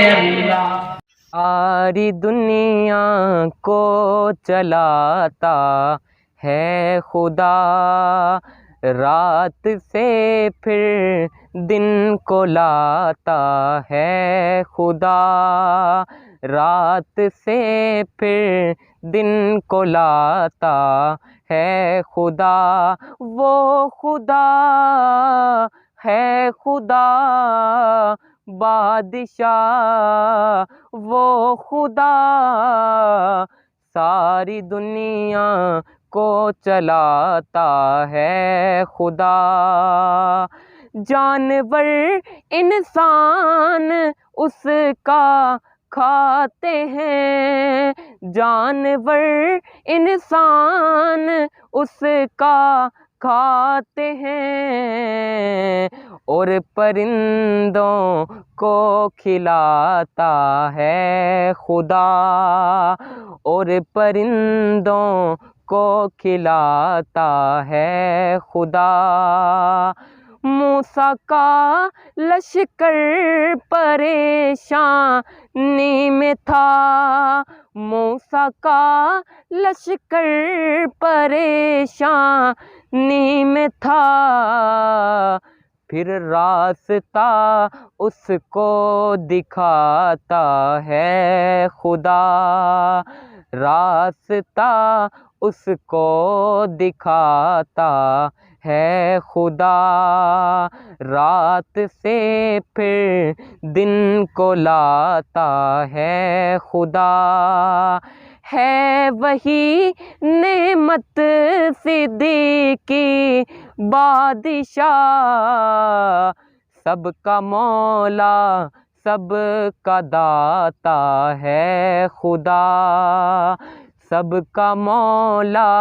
اللہ۔ ساری دنیا کو چلاتا ہے خدا، رات سے پھر دن کو لاتا ہے خدا، رات سے پھر دن کو لاتا ہے خدا، وہ خدا ہے خدا بادشاہ، وہ خدا ساری دنیا کو چلاتا ہے خدا۔ جانور انسان اس کا کھاتے ہیں، جانور انسان اس کا کھاتے ہیں، اور پرندوں کو کھلاتا ہے خدا، اور پرندوں کو کھلاتا ہے خدا۔ موسیٰ کا لشکر پریشانی میں تھا، موسیٰ کا لشکر پریشانی میں تھا، پھر راستہ اس کو دکھاتا ہے خدا، راستہ اس کو دکھاتا ہے خدا، رات سے پھر دن کو لاتا ہے خدا، ہے وہی نعمت صدیقی بادشاہ، سب کا مولا سب کا داتا ہے خدا، سب کا مولا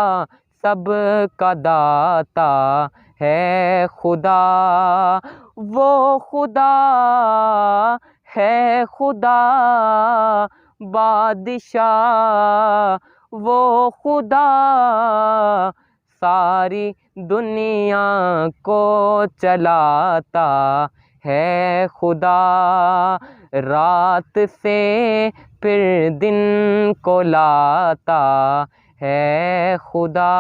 سب کا داتا ہے خدا، وہ خدا ہے خدا بادشاہ، وہ خدا ساری دنیا کو چلاتا ہے خدا، رات سے پھر دن کو لاتا ہے خدا۔